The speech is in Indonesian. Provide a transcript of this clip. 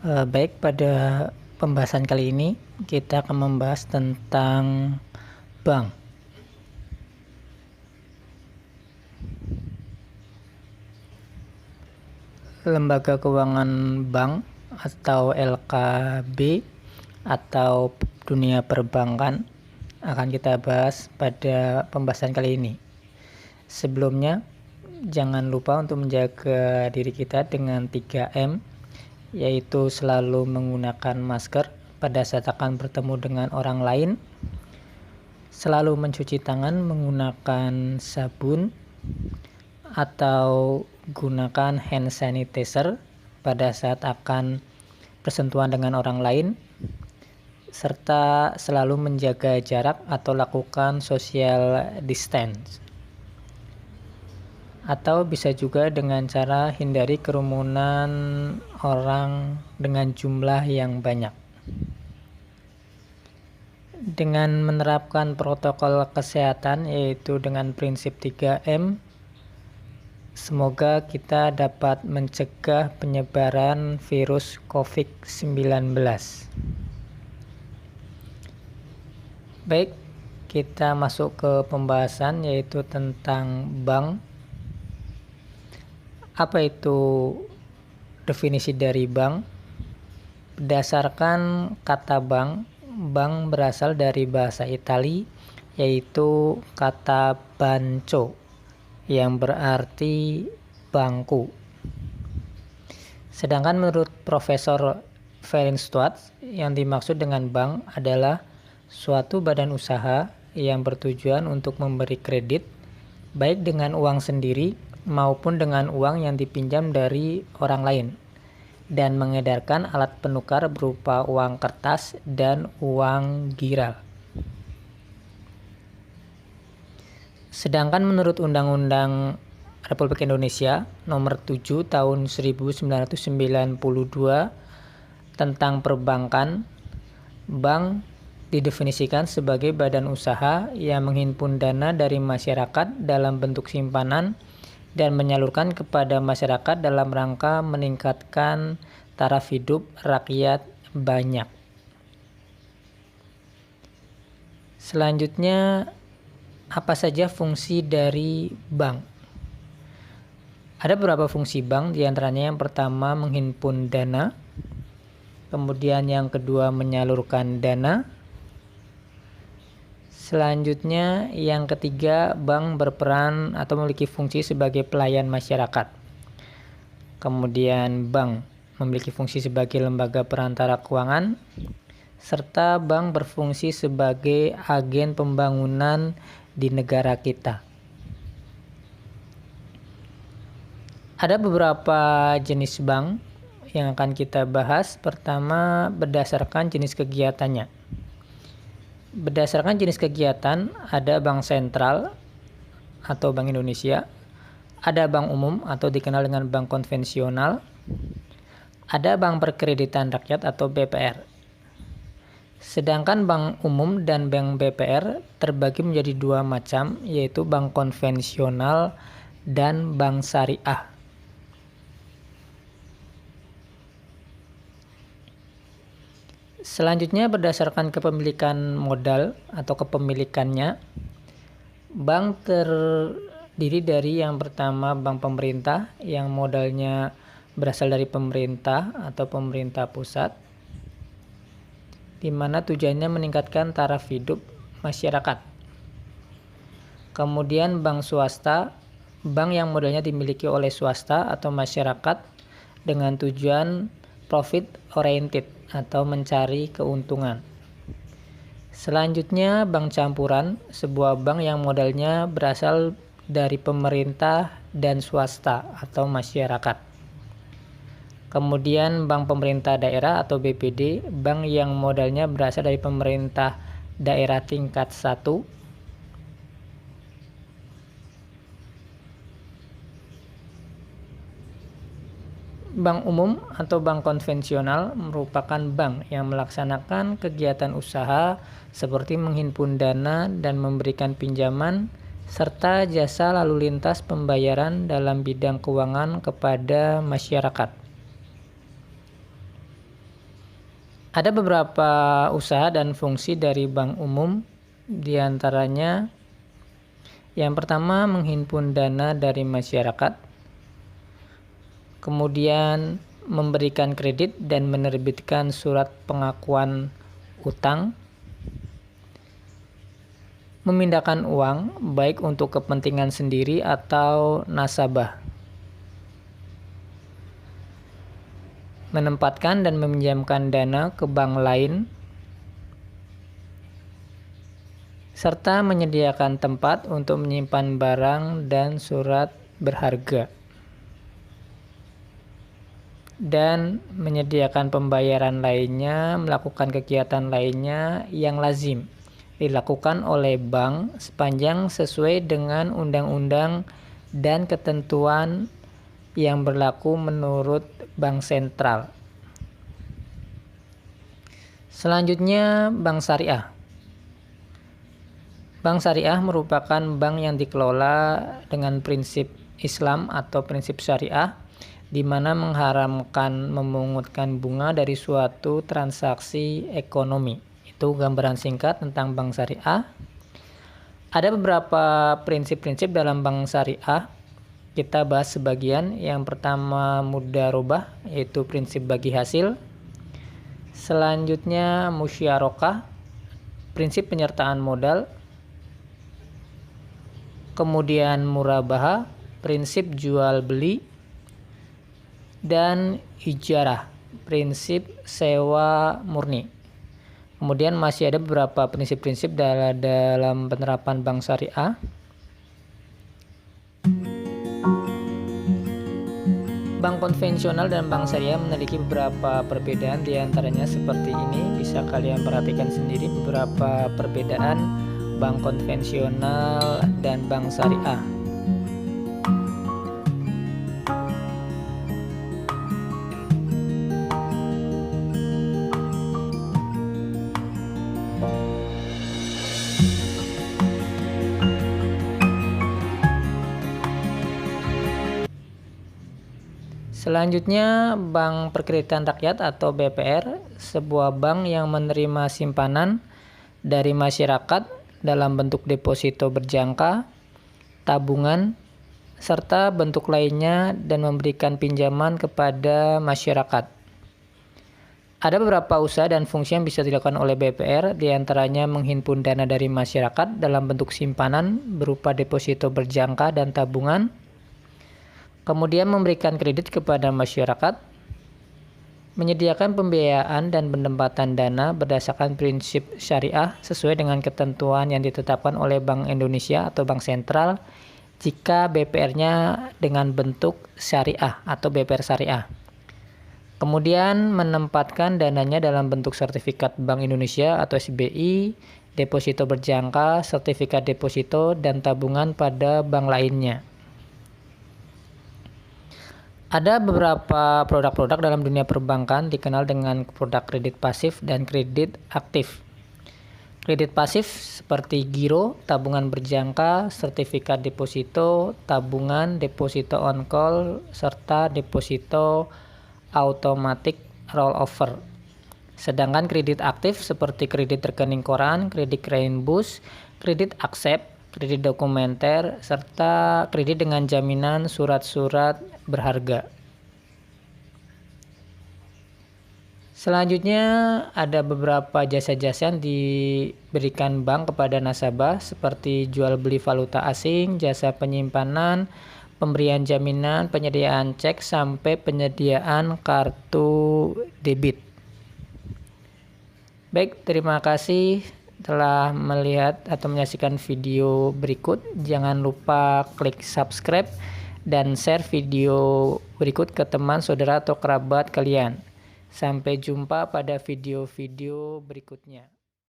Baik, pada pembahasan kali ini kita akan membahas tentang bank. Lembaga keuangan bank atau LKB atau dunia perbankan akan kita bahas pada pembahasan kali ini. Sebelumnya, jangan lupa untuk menjaga diri kita dengan 3M, yaitu selalu menggunakan masker pada saat akan bertemu dengan orang lain, selalu mencuci tangan menggunakan sabun atau gunakan hand sanitizer pada saat akan bersentuhan dengan orang lain, serta selalu menjaga jarak atau lakukan social distance. Atau bisa juga dengan cara hindari kerumunan orang dengan jumlah yang banyak. Dengan menerapkan protokol kesehatan, yaitu dengan prinsip 3M, semoga kita dapat mencegah penyebaran virus COVID-19. Baik, kita masuk ke pembahasan, yaitu tentang bank. Apa itu definisi dari bank? Berdasarkan kata bank berasal dari bahasa Italia, yaitu kata banco yang berarti bangku. Sedangkan menurut Profesor Fahrenstodt, yang dimaksud dengan bank adalah suatu badan usaha yang bertujuan untuk memberi kredit baik dengan uang sendiri maupun dengan uang yang dipinjam dari orang lain, dan mengedarkan alat penukar berupa uang kertas dan uang giral. Sedangkan menurut Undang-Undang Republik Indonesia Nomor 7 Tahun 1992 tentang perbankan, bank didefinisikan sebagai badan usaha yang menghimpun dana dari masyarakat dalam bentuk simpanan dan menyalurkan kepada masyarakat dalam rangka meningkatkan taraf hidup rakyat banyak. Selanjutnya, apa saja fungsi dari bank? Ada beberapa fungsi bank, diantaranya yang pertama menghimpun dana, kemudian yang kedua menyalurkan dana, selanjutnya yang ketiga bank berperan atau memiliki fungsi sebagai pelayan masyarakat. Kemudian bank memiliki fungsi sebagai lembaga perantara keuangan, serta bank berfungsi sebagai agen pembangunan di negara kita. Ada beberapa jenis bank yang akan kita bahas. Pertama, berdasarkan jenis kegiatannya. Berdasarkan jenis kegiatan, ada bank sentral atau Bank Indonesia, ada bank umum atau dikenal dengan bank konvensional, ada bank perkreditan rakyat atau BPR. Sedangkan bank umum dan bank BPR terbagi menjadi dua macam, yaitu bank konvensional dan bank syariah. Selanjutnya, berdasarkan kepemilikan modal atau kepemilikannya, bank terdiri dari yang pertama bank pemerintah yang modalnya berasal dari pemerintah atau pemerintah pusat, di mana tujuannya meningkatkan taraf hidup masyarakat. Kemudian bank swasta, bank yang modalnya dimiliki oleh swasta atau masyarakat dengan tujuan profit oriented atau mencari keuntungan. Selanjutnya, bank campuran, sebuah bank yang modalnya berasal dari pemerintah dan swasta atau masyarakat. Kemudian bank pemerintah daerah atau BPD, bank yang modalnya berasal dari pemerintah daerah tingkat 1. Bank umum atau bank konvensional merupakan bank yang melaksanakan kegiatan usaha seperti menghimpun dana dan memberikan pinjaman, serta jasa lalu lintas pembayaran dalam bidang keuangan kepada masyarakat. Ada beberapa usaha dan fungsi dari bank umum, di antaranya yang pertama menghimpun dana dari masyarakat, kemudian memberikan kredit dan menerbitkan surat pengakuan utang, memindahkan uang baik untuk kepentingan sendiri atau nasabah, menempatkan dan meminjamkan dana ke bank lain, serta menyediakan tempat untuk menyimpan barang dan surat berharga, dan menyediakan pembayaran lainnya, melakukan kegiatan lainnya yang lazim dilakukan oleh bank sepanjang sesuai dengan undang-undang dan ketentuan yang berlaku menurut bank sentral. Selanjutnya, bank syariah. Bank syariah merupakan bank yang dikelola dengan prinsip Islam atau prinsip syariah, di mana mengharamkan memungutkan bunga dari suatu transaksi ekonomi. Itu gambaran singkat tentang bank syariah. Ada beberapa prinsip-prinsip dalam bank syariah. Kita bahas sebagian. Yang pertama mudharabah, yaitu prinsip bagi hasil. Selanjutnya musyarakah, prinsip penyertaan modal. Kemudian murabahah, prinsip jual beli, dan ijarah, prinsip sewa murni. Kemudian masih ada beberapa prinsip-prinsip dalam penerapan bank syariah. Bank konvensional dan bank syariah memiliki beberapa perbedaan, diantaranya seperti ini. Bisa kalian perhatikan sendiri beberapa perbedaan bank konvensional dan bank syariah. Selanjutnya, Bank Perkreditan Rakyat atau BPR, sebuah bank yang menerima simpanan dari masyarakat dalam bentuk deposito berjangka, tabungan, serta bentuk lainnya dan memberikan pinjaman kepada masyarakat. Ada beberapa usaha dan fungsi yang bisa dilakukan oleh BPR, diantaranya menghimpun dana dari masyarakat dalam bentuk simpanan berupa deposito berjangka dan tabungan, kemudian memberikan kredit kepada masyarakat, menyediakan pembiayaan dan penempatan dana berdasarkan prinsip syariah sesuai dengan ketentuan yang ditetapkan oleh Bank Indonesia atau Bank Sentral jika BPR-nya dengan bentuk syariah atau BPR syariah. Kemudian menempatkan dananya dalam bentuk sertifikat Bank Indonesia atau SBI, deposito berjangka, sertifikat deposito, dan tabungan pada bank lainnya. Ada beberapa produk-produk dalam dunia perbankan dikenal dengan produk kredit pasif dan kredit aktif. Kredit pasif seperti giro, tabungan berjangka, sertifikat deposito, tabungan, deposito on call, serta deposito automatic rollover. Sedangkan kredit aktif seperti kredit rekening koran, kredit Rainbus, kredit accept, kredit dokumenter, serta kredit dengan jaminan surat-surat berharga. Selanjutnya ada beberapa jasa-jasa yang diberikan bank kepada nasabah seperti jual beli valuta asing, jasa penyimpanan, pemberian jaminan, penyediaan cek, sampai penyediaan kartu debit. Baik, terima kasih telah melihat atau menyaksikan video berikut. Jangan lupa klik subscribe dan share video berikut ke teman, saudara, atau kerabat kalian. Sampai jumpa pada video-video berikutnya.